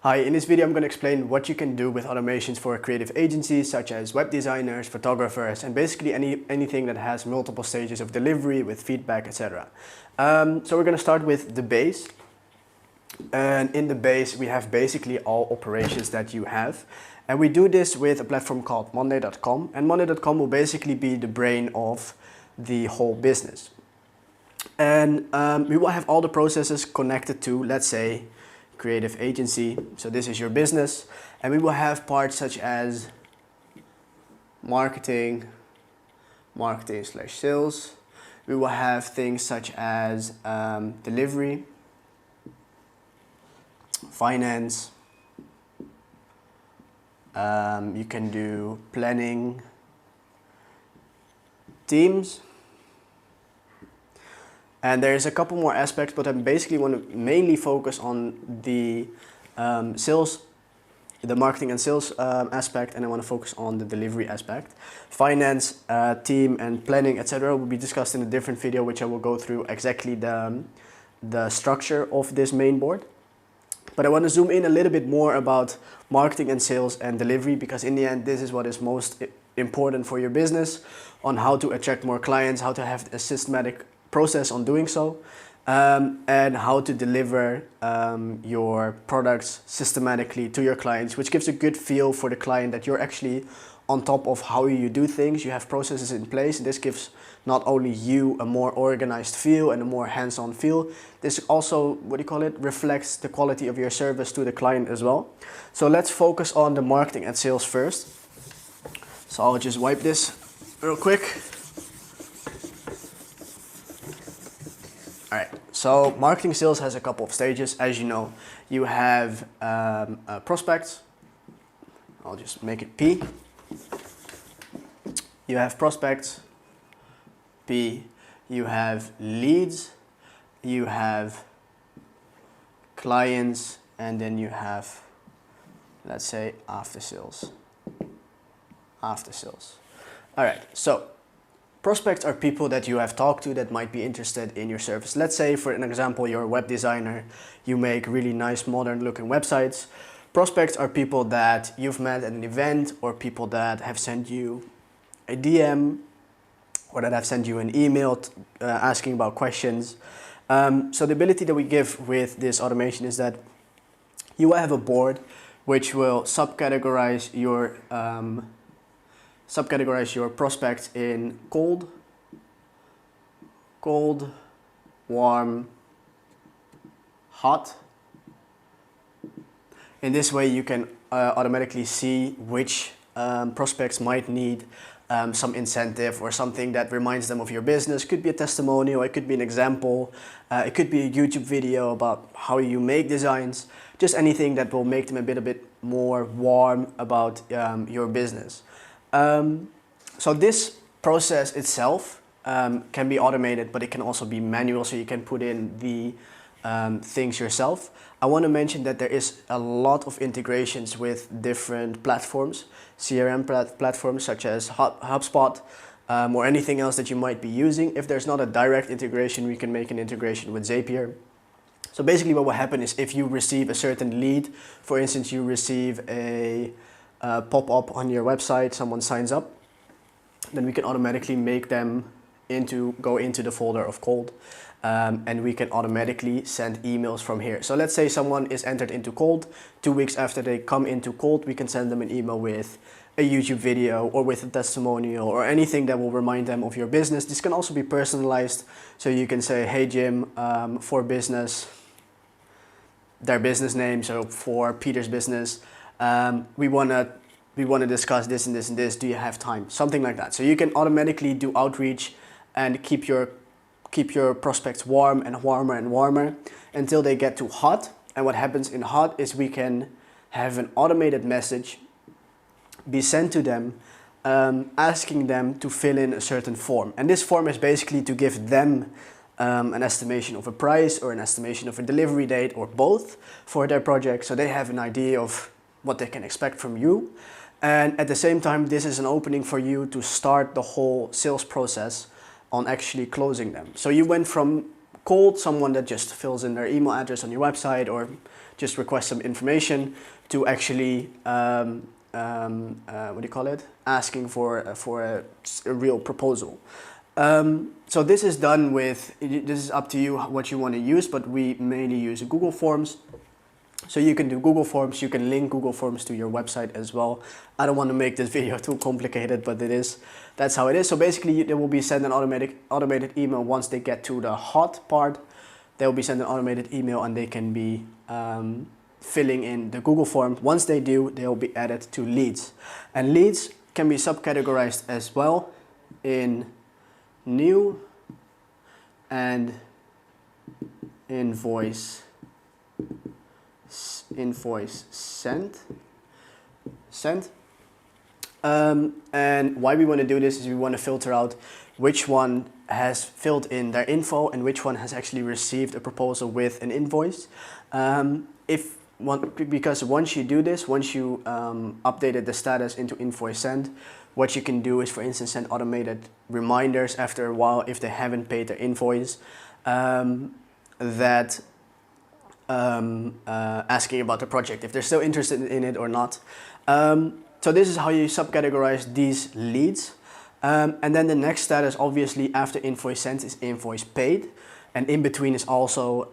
Hi, in this video I'm going to explain what you can do with automations for creative agencies such as web designers, photographers, and basically anything that has multiple stages of delivery with feedback, etc. So we're going to start with the base. And in the base we have basically all operations that you have. And we do this with a platform called Monday.com. And Monday.com will basically be the brain of the whole business. And we will have all the processes connected to, let's say, creative agency. So this is your business, and we will have parts such as marketing / sales. We will have things such as delivery, finance. You can do planning, teams. And there's a couple more aspects, but I basically want to mainly focus on the sales, the marketing and sales aspect, and I want to focus on the delivery aspect. Finance, team, and planning, etc. will be discussed in a different video, which I will go through exactly the structure of this main board. But I want to zoom in a little bit more about marketing and sales and delivery, because in the end, this is what is most important for your business, on how to attract more clients, how to have a systematic process on doing so, and how to deliver your products systematically to your clients, which gives a good feel for the client that you're actually on top of how you do things. You have processes in place, and this gives not only you a more organized feel and a more hands-on feel, this also, reflects the quality of your service to the client as well. So let's focus on the marketing and sales first. So I'll just wipe this real quick. Alright, so marketing sales has a couple of stages. As you know, you have prospects. I'll just make it P. You have prospects, P. You have leads, you have clients, and then you have, let's say, after sales. Alright, so prospects are people that you have talked to that might be interested in your service. Let's say, for an example, you're a web designer, you make really nice modern looking websites. Prospects are people that you've met at an event, or people that have sent you a DM, or that have sent you an email asking about questions. So the ability that we give with this automation is that you will have a board which will subcategorize your prospects in cold, warm, hot. In this way you can automatically see which prospects might need some incentive or something that reminds them of your business. Could be a testimonial, it could be an example, it could be a YouTube video about how you make designs, just anything that will make them a bit more warm about your business. So this process itself can be automated, but it can also be manual, so you can put in the things yourself. I want to mention that there is a lot of integrations with different platforms, CRM platforms such as HubSpot, or anything else that you might be using. If there's not a direct integration, we can make an integration with Zapier. So basically what will happen is, if you receive a certain lead, for instance, you receive a pop-up on your website, someone signs up, then we can automatically make them go into the folder of cold, and we can automatically send emails from here. So let's say someone is entered into cold. 2 weeks after they come into cold, we can send them an email with a YouTube video or with a testimonial or anything that will remind them of your business. This can also be personalized, so you can say, hey Jim, for business, their business name, so for Peter's business, we want to discuss this and this and this, do you have time? Something like that. So you can automatically do outreach and keep your prospects warm and warmer and warmer until they get to hot. And what happens in hot is we can have an automated message be sent to them, asking them to fill in a certain form. And this form is basically to give them an estimation of a price or an estimation of a delivery date, or both, for their project, so they have an idea of what they can expect from you. And at the same time, this is an opening for you to start the whole sales process on actually closing them. So you went from cold, someone that just fills in their email address on your website or just requests some information, to actually what do you call it? Asking for a real proposal. So this is done with, this is up to you what you want to use, but we mainly use Google Forms. So you can do Google Forms, you can link Google Forms to your website as well. I don't want to make this video too complicated, but that's how it is. So basically they will be sent an automated email once they get to the hot part. They will be sent an automated email and they can be filling in the Google form. Once they do, they will be added to leads. And leads can be subcategorized as well in new and invoice sent. And why we want to do this is we want to filter out which one has filled in their info and which one has actually received a proposal with an invoice. Because once you do this, once you updated the status into invoice sent, what you can do is, for instance, send automated reminders after a while if they haven't paid their invoice, asking about the project, if they're still interested in it or not. So this is how you subcategorize these leads. And then the next status, obviously, after invoice sent is invoice paid. And in between is also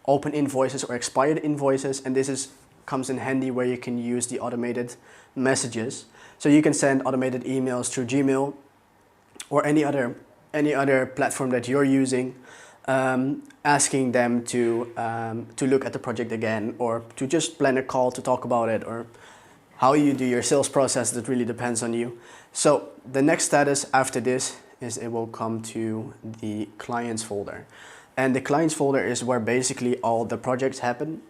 open invoices or expired invoices. And this comes in handy where you can use the automated messages. So you can send automated emails through Gmail or any other platform that you're using, asking them to look at the project again, or to just plan a call to talk about it, or how you do your sales process. That really depends on you. So the next status after this is it will come to the clients folder. And the clients folder is where basically all the projects happen.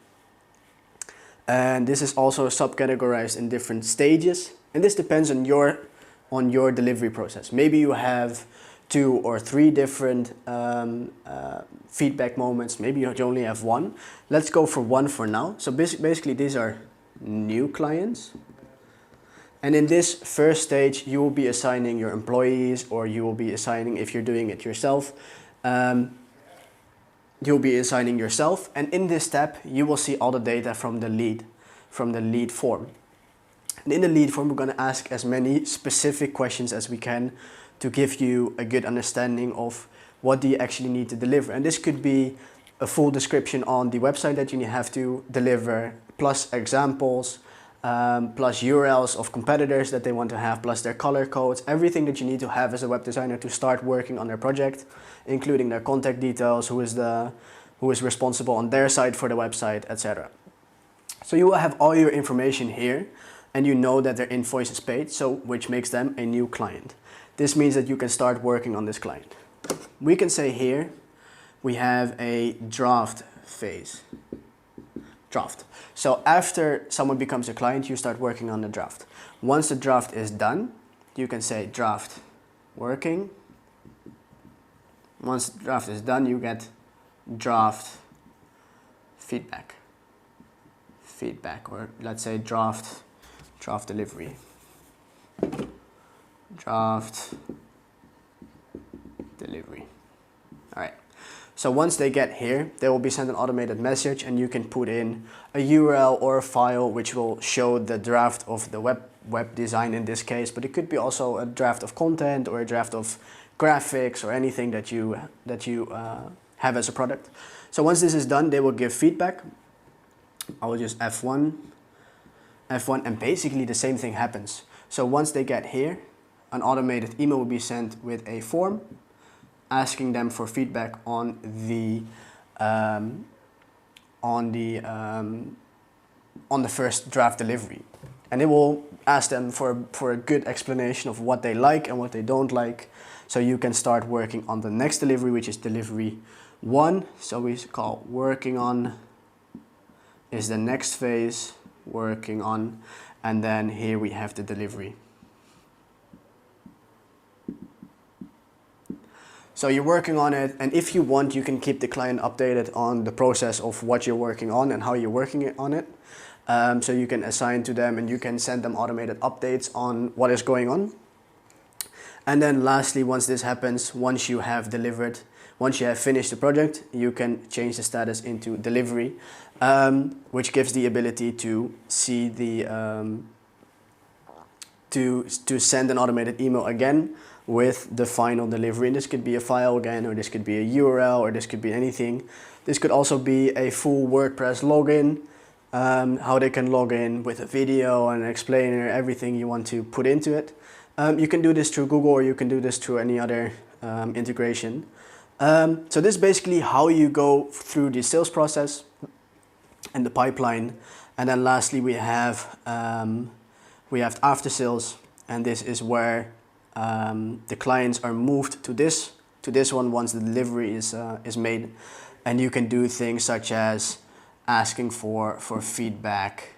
And this is also subcategorized in different stages. And this depends on your delivery process. Maybe you have 2 or 3 different feedback moments. Maybe you only have 1. Let's go for 1 for now. So basically these are new clients. And in this first stage, you will be assigning your employees, or you will be assigning, if you're doing it yourself, you'll be assigning yourself. And in this step, you will see all the data from the lead form. And in the lead form, we're going to ask as many specific questions as we can to give you a good understanding of what do you actually need to deliver. And this could be a full description on the website that you have to deliver, plus examples, plus URLs of competitors that they want to have, plus their color codes, everything that you need to have as a web designer to start working on their project, including their contact details, who is responsible on their side for the website, etc. So you will have all your information here, and you know that their invoice is paid, so which makes them a new client. This means that you can start working on this client. We can say here we have a draft phase. Draft. So after someone becomes a client, you start working on the draft. Once the draft is done, you can say draft working. Once the draft is done, you get draft feedback. Or let's say draft delivery. Draft delivery. All right. So once they get here, they will be sent an automated message, and you can put in a URL or a file which will show the draft of the web design in this case, but it could be also a draft of content or a draft of graphics or anything that you have as a product. So once this is done, they will give feedback. I will just F1, and basically the same thing happens. So once they get here, an automated email will be sent with a form asking them for feedback on the first draft delivery, and it will ask them for a good explanation of what they like and what they don't like, so you can start working on the next delivery, which is delivery 1. So we call working on is the next phase, working on, and then here we have the delivery. So you're working on it, and if you want, you can keep the client updated on the process of what you're working on and how you're working on it. So you can assign to them, and you can send them automated updates on what is going on. And then lastly, once this happens, once you have delivered, Once you have finished the project, you can change the status into delivery, which gives the ability to see the to send an automated email again with the final delivery. And this could be a file again, or this could be a URL, or this could be anything. This could also be a full WordPress login, how they can log in with a video and an explainer, everything you want to put into it. You can do this through Google, or you can do this through any other integration. So this is basically how you go through the sales process and the pipeline. And then lastly, we have after sales, and this is where the clients are moved to this one once the delivery is made. And you can do things such as asking for feedback,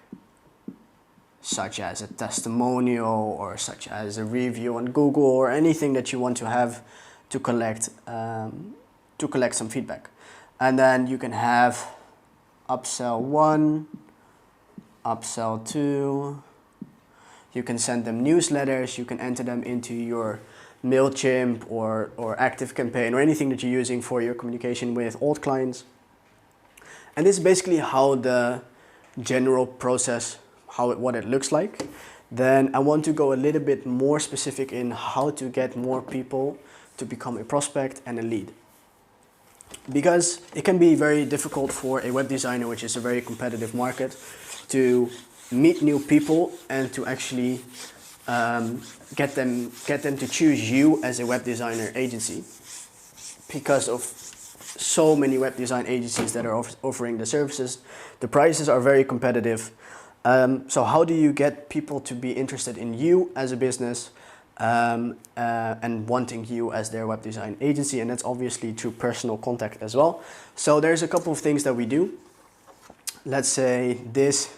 such as a testimonial, or such as a review on Google, or anything that you want to have to collect some feedback. And then you can have upsell 1, upsell 2. You can send them newsletters. You can enter them into your MailChimp or ActiveCampaign, or anything that you're using for your communication with old clients. And this is basically how the general process, what it looks like. Then I want to go a little bit more specific in how to get more people to become a prospect and a lead. Because it can be very difficult for a web designer, which is a very competitive market, to meet new people and to actually get them to choose you as a web designer agency, because of so many web design agencies that are offering the services. The prices are very competitive. So how do you get people to be interested in you as a business and wanting you as their web design agency? And that's obviously through personal contact as well. So there's a couple of things that we do. Let's say this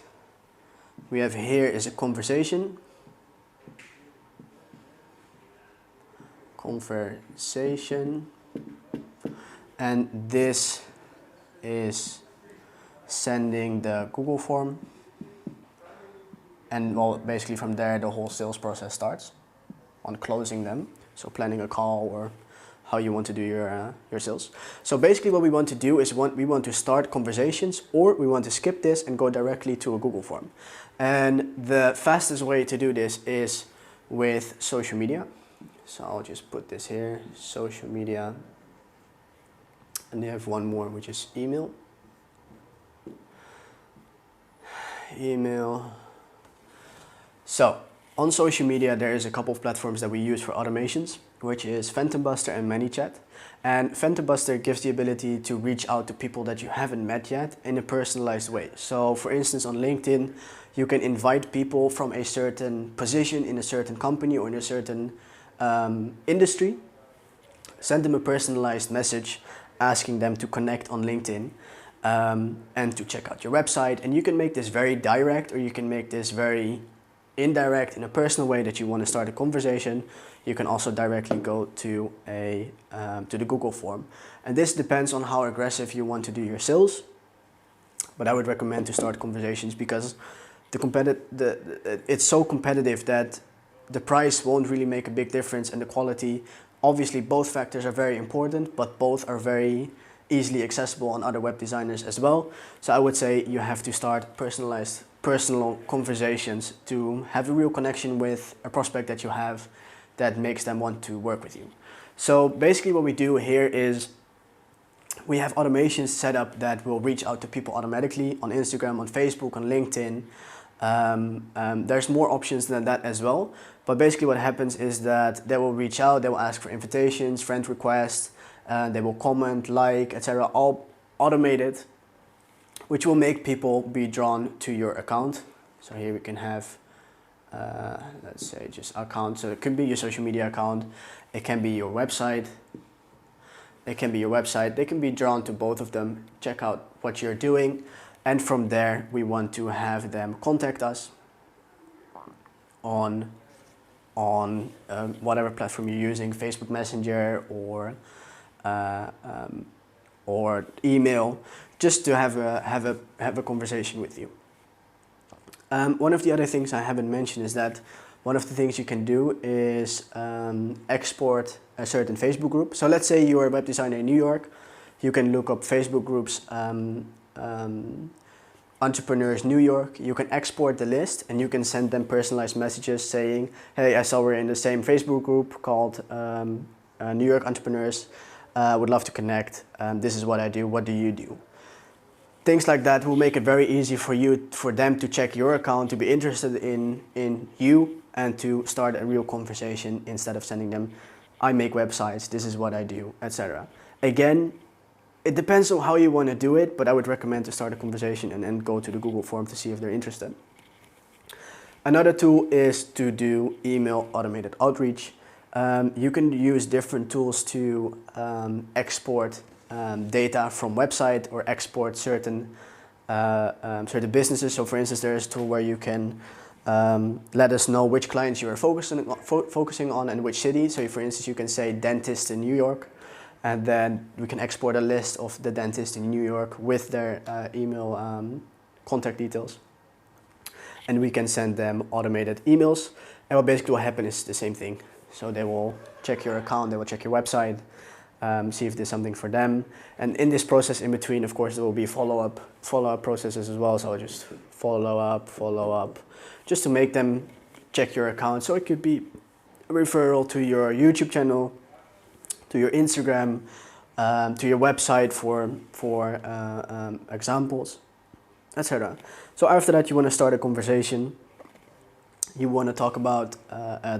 we have here is a conversation. And this is sending the Google form. And well, basically from there, the whole sales process starts on closing them. So planning a call, or how you want to do your sales. So basically what we want to do is we want to start conversations, or we want to skip this and go directly to a Google form. And the fastest way to do this is with social media. So I'll just put this here, social media. And they have one more, which is email. So on social media, there is a couple of platforms that we use for automations, which is Phantom Buster and ManyChat. And Phantom Buster gives the ability to reach out to people that you haven't met yet in a personalized way. So for instance, on LinkedIn, you can invite people from a certain position in a certain company or in a certain industry, send them a personalized message asking them to connect on LinkedIn and to check out your website. And you can make this very direct, or you can make this very indirect in a personal way that you want to start a conversation. You can also directly go to the Google form. And this depends on how aggressive you want to do your sales. But I would recommend to start conversations, because it's so competitive that the price won't really make a big difference, and the quality. Obviously, both factors are very important, but both are very easily accessible on other web designers as well. So I would say you have to start personal conversations to have a real connection with a prospect that you have that makes them want to work with you. So basically what we do here is we have automations set up that will reach out to people automatically on Instagram, on Facebook, on LinkedIn. There's more options than that as well. But basically what happens is that they will reach out, they will ask for invitations, friend requests, they will comment, like, etc. All automated, which will make people be drawn to your account. So here we can have, let's say just account. So it can be your social media account. It can be your website. It can be your website. They can be drawn to both of them, check out what you're doing. And from there, we want to have them contact us on whatever platform you're using, Facebook Messenger or email, just to have a conversation with you. One of the other things I haven't mentioned is that one of the things you can do is export a certain Facebook group. So let's say you're a web designer in New York. You can look up Facebook groups, Entrepreneurs New York. You can export the list and you can send them personalized messages saying, hey, I saw we're in the same Facebook group called New York Entrepreneurs. Would love to connect. This is what I do. What do you do? Things like that will make it very easy for them to check your account, to be interested in you, and to start a real conversation instead of sending them, I make websites, this is what I do, etc. Again, it depends on how you want to do it, but I would recommend to start a conversation and then go to the Google form to see if they're interested. Another tool is to do email automated outreach. You can use different tools to export data from website or export certain businesses. So for instance, there is a tool where you can let us know which clients you are focusing on and which city. So for instance, you can say dentist in New York, and then we can export a list of the dentist in New York with their email contact details. And we can send them automated emails. And what basically will happen is the same thing. So they will check your account, they will check your website, see if there's something for them. And in this process in between, of course, there will be follow-up processes as well. So I'll just follow up, just to make them check your account. So it could be a referral to your YouTube channel, to your Instagram, to your website for examples, etc. So after that, you want to start a conversation. You want to talk about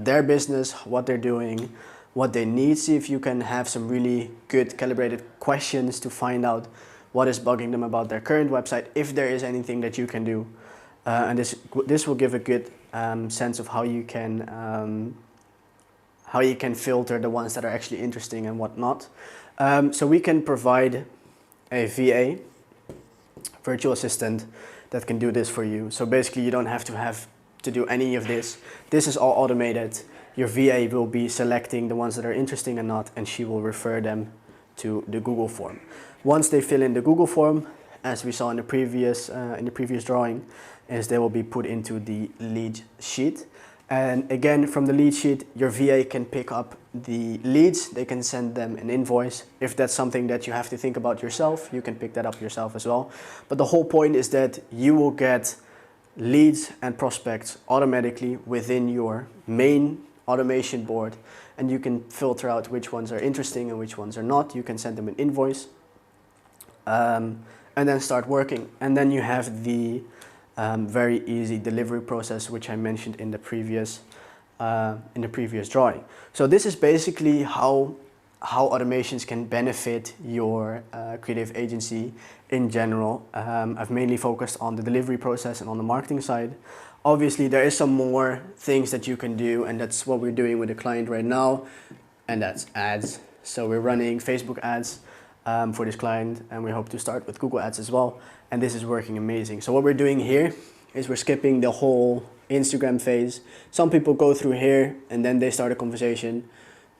their business, what they're doing, what they need. See if you can have some really good calibrated questions to find out what is bugging them about their current website, if there is anything that you can do. And this will give a good sense of how you can filter the ones that are actually interesting and what not. So we can provide a VA, virtual assistant, that can do this for you. So basically you don't have to do any of this. This is all automated. Your VA will be selecting the ones that are interesting and not, and she will refer them to the Google form. Once they fill in the Google form, as we saw in the previous drawing, is they will be put into the lead sheet. And again, from the lead sheet, your VA can pick up the leads. They can send them an invoice. If that's something that you have to think about yourself, you can pick that up yourself as well. But the whole point is that you will get leads and prospects automatically within your main automation board, and you can filter out which ones are interesting and which ones are not. You can send them an invoice and then start working. And then you have the very easy delivery process, which I mentioned in the previous drawing. So this is basically how automations can benefit your creative agency in general. I've mainly focused on the delivery process and on the marketing side. Obviously, there is some more things that you can do, and that's what we're doing with the client right now, and that's ads. So we're running Facebook ads for this client, and we hope to start with Google ads as well. And this is working amazing. So what we're doing here is we're skipping the whole Instagram phase. Some people go through here and then they start a conversation,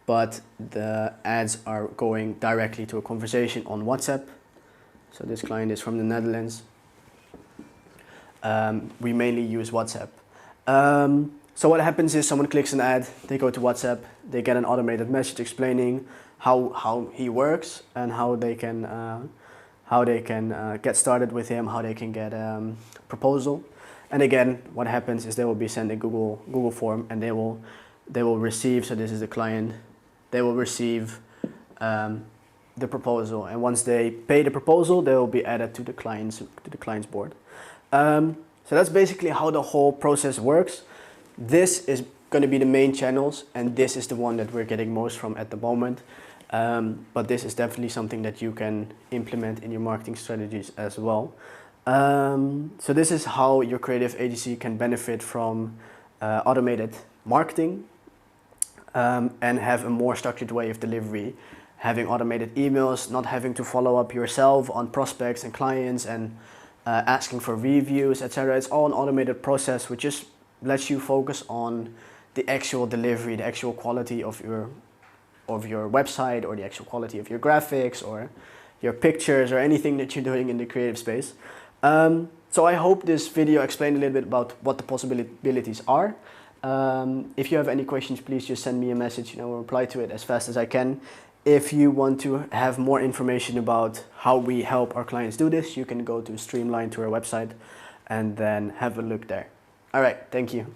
but the ads are going directly to a conversation on WhatsApp. So this client is from the Netherlands. We mainly use WhatsApp. So what happens is someone clicks an ad, they go to WhatsApp, they get an automated message explaining how he works and how they can get started with him, how they can get a proposal. And again, what happens is they will be sent a Google form, and they will receive, so this is the client, they will receive the proposal, and once they pay the proposal, they will be added to the client's board. So that's basically how the whole process works. This is going to be the main channels, and this is the one that we're getting most from at the moment. But this is definitely something that you can implement in your marketing strategies as well. So this is how your creative agency can benefit from automated marketing and have a more structured way of delivery. Having automated emails, not having to follow up yourself on prospects and clients and asking for reviews, etc. It's all an automated process which just lets you focus on the actual delivery, the actual quality of your website, or the actual quality of your graphics or your pictures or anything that you're doing in the creative space. So I hope this video explained a little bit about what the possibilities are. If you have any questions, please just send me a message and I will reply to it as fast as I can. If you want to have more information about how we help our clients do this, you can go to Streamline to our website and then have a look there. All right, thank you.